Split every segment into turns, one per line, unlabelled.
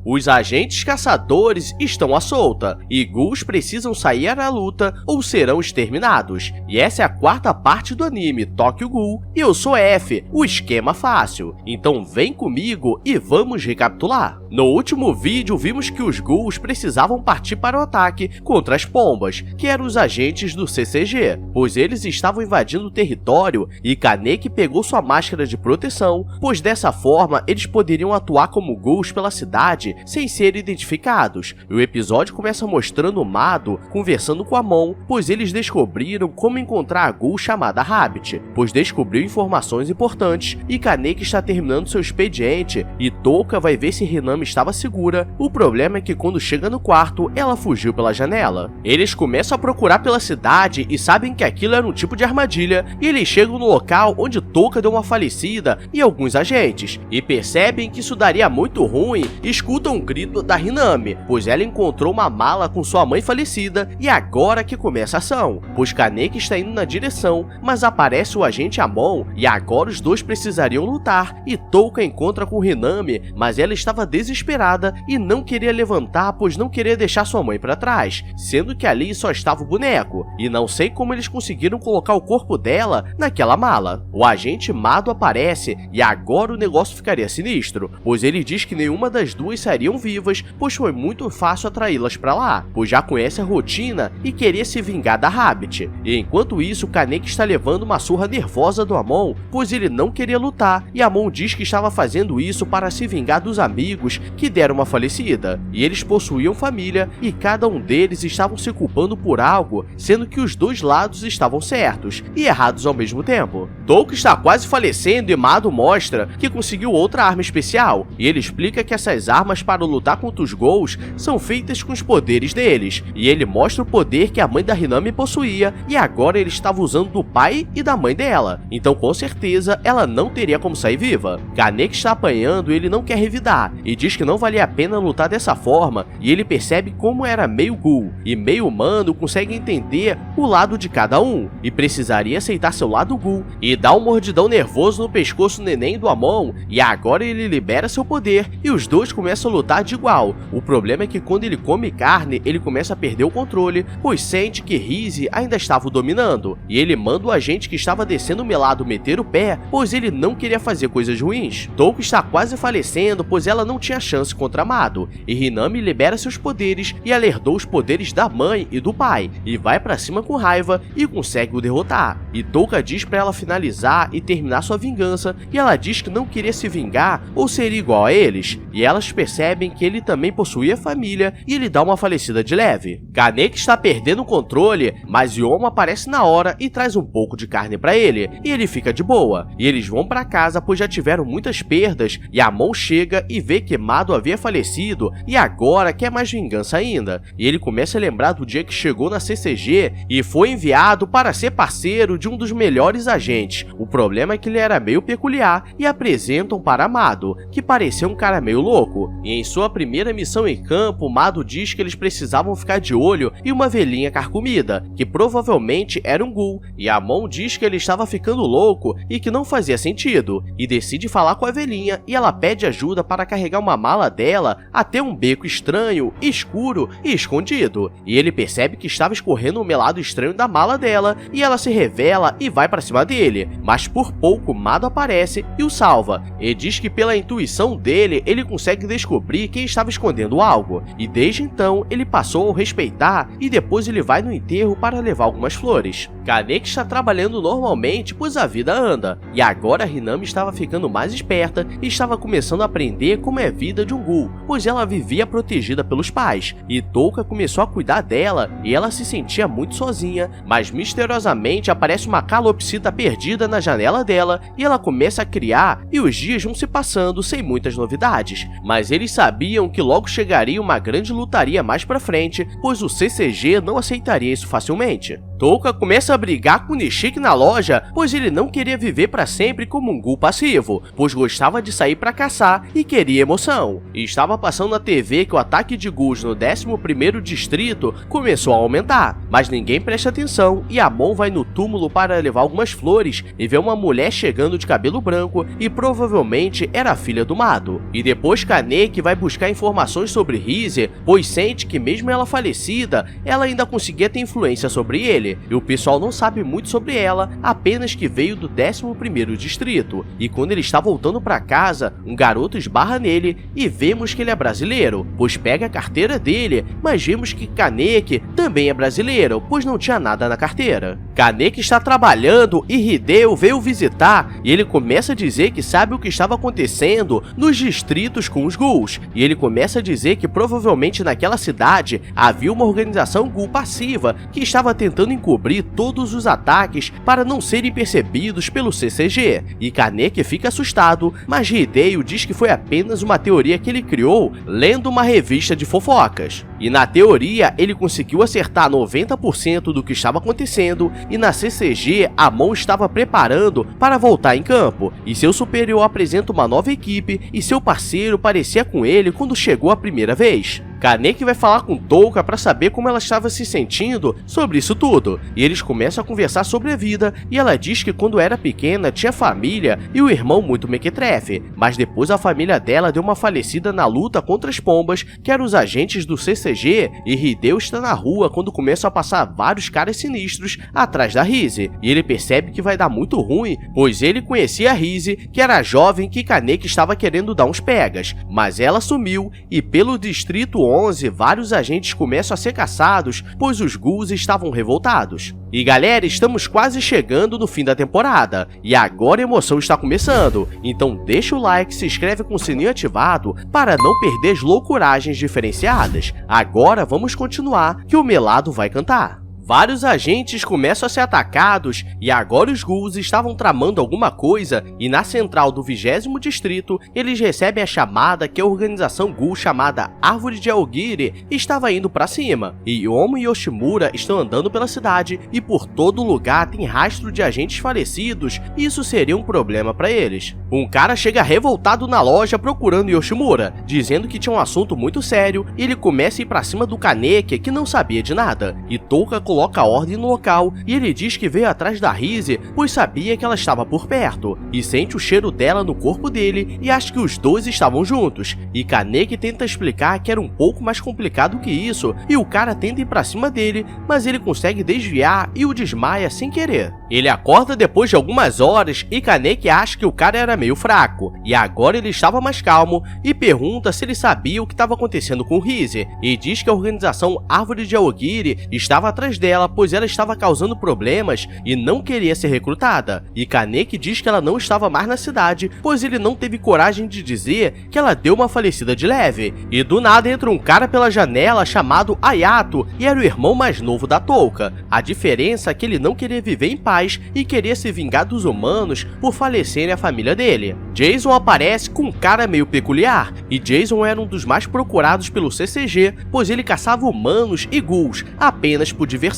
Os agentes caçadores estão à solta, e ghouls precisam sair à luta ou serão exterminados. E essa é a quarta parte do anime Tokyo Ghoul, e eu sou F, o esquema fácil. Então vem comigo e vamos recapitular. No último vídeo vimos que os ghouls precisavam partir para o ataque contra as pombas, que eram os agentes do CCG, pois eles estavam invadindo o território e Kaneki pegou sua máscara de proteção, pois dessa forma eles poderiam atuar como ghouls pela cidade sem serem identificados. O episódio começa mostrando Mado conversando com Amon, pois eles descobriram como encontrar a ghoul chamada Rabbit, pois descobriu informações importantes e Kaneki está terminando seu expediente e Touka vai ver se Hinami estava segura. O problema é que quando chega no quarto, ela fugiu pela janela. Eles começam a procurar pela cidade e sabem que aquilo era um tipo de armadilha, e eles chegam no local onde Touka deu uma falecida e alguns agentes, e percebem que isso daria muito ruim e escutam um grito da Hinami, pois ela encontrou uma mala com sua mãe falecida, e agora que começa a ação, pois Kaneki está indo na direção, mas aparece o agente Amon, e agora os dois precisariam lutar, e Touka encontra com Hinami, mas ela estava desesperada e não queria levantar, pois não queria deixar sua mãe para trás, sendo que ali só estava o boneco, e não sei como eles conseguiram colocar o corpo dela naquela mala. O agente Mado aparece e agora o negócio ficaria sinistro, pois ele diz que nenhuma das duas sairiam vivas, pois foi muito fácil atraí-las para lá, pois já conhece a rotina e queria se vingar da Rabbit. E enquanto isso, Kaneki está levando uma surra nervosa do Amon, pois ele não queria lutar, e Amon diz que estava fazendo isso para se vingar dos amigos que deram uma falecida, e eles possuíam família e cada um deles estavam se culpando por algo, sendo que os dois lados estavam certos e errados ao mesmo tempo. Touka está quase falecendo e Mado mostra que conseguiu outra arma especial, e ele explica que essas armas para lutar contra os ghouls são feitas com os poderes deles, e ele mostra o poder que a mãe da Hinami possuía, e agora ele estava usando do pai e da mãe dela, então com certeza ela não teria como sair viva. Kaneki está apanhando e ele não quer revidar, e diz que não valia a pena lutar dessa forma, e ele percebe como era meio ghoul e meio humano consegue entender o lado de cada um, e precisaria aceitar seu lado ghoul, e dá um mordidão nervoso no pescoço neném do Amon, e agora ele libera seu poder, e os dois começam a lutar de igual. O problema é que quando ele come carne, ele começa a perder o controle, pois sente que Rizzy ainda estava o dominando, e ele manda o agente que estava descendo o melado meter o pé, pois ele não queria fazer coisas ruins. Touka está quase falecendo, pois ela não tinha chance contra Mado, e Hinami libera seus poderes e ela herdou os poderes da mãe e do pai, e vai pra cima com raiva e consegue o derrotar. E Touka diz pra ela finalizar e terminar sua vingança, e ela diz que não queria se vingar ou seria igual a eles, e elas percebem que ele também possuía família e ele dá uma falecida de leve. Kaneki está perdendo o controle, mas Yomo aparece na hora e traz um pouco de carne pra ele, e ele fica de boa, e eles vão pra casa pois já tiveram muitas perdas, e Amon chega e vê que Mado havia falecido e agora quer mais vingança ainda, e ele começa a lembrar do dia que chegou na CCG e foi enviado para ser parceiro de um dos melhores agentes. O problema é que ele era meio peculiar e apresentam para Mado, que parecia um cara meio louco, e em sua primeira missão em campo, Mado diz que eles precisavam ficar de olho em uma velhinha carcomida, que provavelmente era um ghoul, e Amon diz que ele estava ficando louco e que não fazia sentido, e decide falar com a velhinha e ela pede ajuda para carregar uma mala dela até um beco estranho, escuro e escondido, e ele percebe que estava escorrendo um melado estranho da mala dela, e ela se revela e vai para cima dele, mas por pouco Mado aparece e o salva, e diz que pela intuição dele, ele consegue descobrir quem estava escondendo algo, e desde então ele passou a o respeitar, e depois ele vai no enterro para levar algumas flores. Kaneki está trabalhando normalmente, pois a vida anda, e agora Hinami estava ficando mais esperta e estava começando a aprender como é a vida de um ghoul, pois ela vivia protegida pelos pais, e Touka começou a cuidar dela e ela se sentia muito sozinha, mas misteriosamente aparece uma calopsita perdida na janela dela e ela começa a criar, e os dias vão se passando sem muitas novidades, mas eles sabiam que logo chegaria uma grande lutaria mais pra frente, pois o CCG não aceitaria isso facilmente. Touka começa a brigar com Nishiki na loja, pois ele não queria viver para sempre como um ghoul passivo, pois gostava de sair para caçar e queria emoção. E estava passando na TV que o ataque de ghouls no 11º distrito começou a aumentar, mas ninguém presta atenção e Amon vai no túmulo para levar algumas flores e vê uma mulher chegando de cabelo branco e provavelmente era a filha do Mado. E depois Kaneki vai buscar informações sobre Rize, pois sente que mesmo ela falecida, ela ainda conseguia ter influência sobre ele, e o pessoal não sabe muito sobre ela, apenas que veio do 11º distrito. E quando ele está voltando para casa, um garoto esbarra nele e vemos que ele é brasileiro, pois pega a carteira dele, mas vemos que Kaneki também é brasileiro, pois não tinha nada na carteira. Kaneki está trabalhando e Hideo veio visitar e ele começa a dizer que sabe o que estava acontecendo nos distritos com os ghouls, e ele começa a dizer que provavelmente naquela cidade havia uma organização ghoul passiva que estava tentando encobrir todos os ataques para não serem percebidos pelo CCG, e Kaneki fica assustado, mas Hideo diz que foi apenas uma teoria que ele criou lendo uma revista de fofocas. E na teoria ele conseguiu acertar 90% do que estava acontecendo, e na CCG Amon estava preparando para voltar em campo, e seu superior apresenta uma nova equipe e seu parceiro parecia com ele quando chegou a primeira vez. Kaneki vai falar com Touka para saber como ela estava se sentindo sobre isso tudo, e eles começam a conversar sobre a vida, e ela diz que quando era pequena tinha família e um irmão muito mequetrefe, mas depois a família dela deu uma falecida na luta contra as pombas, que eram os agentes do CCG, e Hideo está na rua quando começam a passar vários caras sinistros atrás da Rize, e ele percebe que vai dar muito ruim, pois ele conhecia a Rize, que era a jovem que Kaneki estava querendo dar uns pegas, mas ela sumiu, e pelo distrito 11, vários agentes começam a ser caçados, pois os ghouls estavam revoltados. E galera, estamos quase chegando no fim da temporada, e agora a emoção está começando, então deixa o like, se inscreve com o sininho ativado para não perder as loucuragens diferenciadas. Agora vamos continuar, que o Melado vai cantar. Vários agentes começam a ser atacados e agora os ghouls estavam tramando alguma coisa, e na central do 20º distrito eles recebem a chamada que a organização ghoul chamada Árvore de Aogiri estava indo para cima, e Yomo e Yoshimura estão andando pela cidade e por todo lugar tem rastro de agentes falecidos, e isso seria um problema para eles. Um cara chega revoltado na loja procurando Yoshimura, dizendo que tinha um assunto muito sério, e ele começa a ir para cima do Kaneki, que não sabia de nada, e Touka coloca a ordem no local, e ele diz que veio atrás da Rize, pois sabia que ela estava por perto, e sente o cheiro dela no corpo dele, e acha que os dois estavam juntos, e Kaneki tenta explicar que era um pouco mais complicado que isso, e o cara tenta ir pra cima dele, mas ele consegue desviar e o desmaia sem querer. Ele acorda depois de algumas horas, e Kaneki acha que o cara era meio fraco, e agora ele estava mais calmo, e pergunta se ele sabia o que estava acontecendo com Rize, e diz que a organização Árvore de Aogiri estava atrás dela, pois ela estava causando problemas e não queria ser recrutada, e Kaneki diz que ela não estava mais na cidade, pois ele não teve coragem de dizer que ela deu uma falecida de leve, e do nada entra um cara pela janela chamado Ayato, e era o irmão mais novo da Touka. A diferença é que ele não queria viver em paz e queria se vingar dos humanos por falecerem a família dele. Jason aparece com um cara meio peculiar, e Jason era um dos mais procurados pelo CCG, pois ele caçava humanos e ghouls apenas por diversão,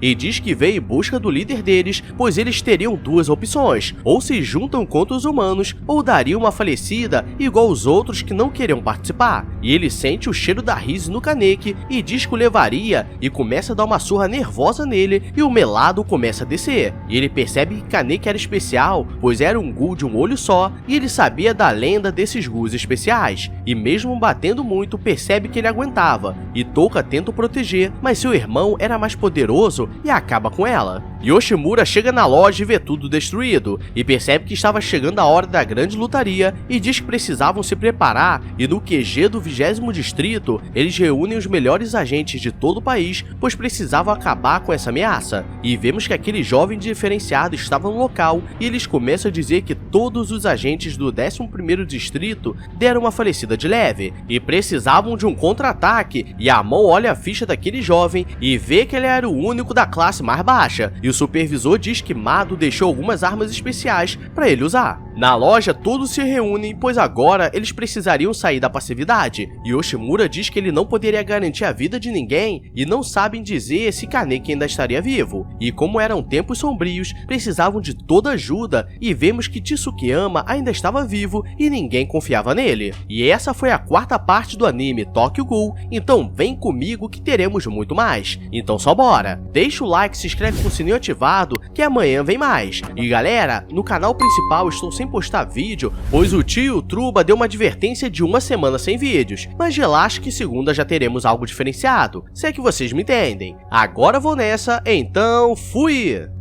e diz que veio em busca do líder deles, pois eles teriam duas opções: ou se juntam contra os humanos, ou dariam uma falecida igual os outros que não queriam participar. E ele sente o cheiro da Rize no Kaneki e diz que o levaria, e começa a dar uma surra nervosa nele, e o Melado começa a descer, e ele percebe que Kaneki era especial, pois era um ghoul de um olho só, e ele sabia da lenda desses ghouls especiais, e mesmo batendo muito percebe que ele aguentava, e Touka tenta o proteger, mas seu irmão era mais poderoso e acaba com ela. Yoshimura chega na loja e vê tudo destruído, e percebe que estava chegando a hora da grande lutaria, e diz que precisavam se preparar, e no QG do 20º distrito, eles reúnem os melhores agentes de todo o país, pois precisavam acabar com essa ameaça. E vemos que aquele jovem diferenciado estava no local, e eles começam a dizer que todos os agentes do 11º distrito deram uma falecida de leve, e precisavam de um contra-ataque, e Amon olha a ficha daquele jovem e vê que ele era o único da classe mais baixa, e o supervisor diz que Mado deixou algumas armas especiais para ele usar. Na loja, todos se reúnem, pois agora eles precisariam sair da passividade, e Yoshimura diz que ele não poderia garantir a vida de ninguém e não sabem dizer se Kaneki ainda estaria vivo. E como eram tempos sombrios, precisavam de toda ajuda, e vemos que Tsukiyama ainda estava vivo e ninguém confiava nele. E essa foi a quarta parte do anime Tokyo Ghoul, então vem comigo que teremos muito mais. Então só bora! Deixa o like, se inscreve com o sininho ativado, que amanhã vem mais. E galera, no canal principal estou sem postar vídeo, pois o tio Truba deu uma advertência de uma semana sem vídeos, mas relaxa que segunda já teremos algo diferenciado, se é que vocês me entendem. Agora vou nessa, então fui!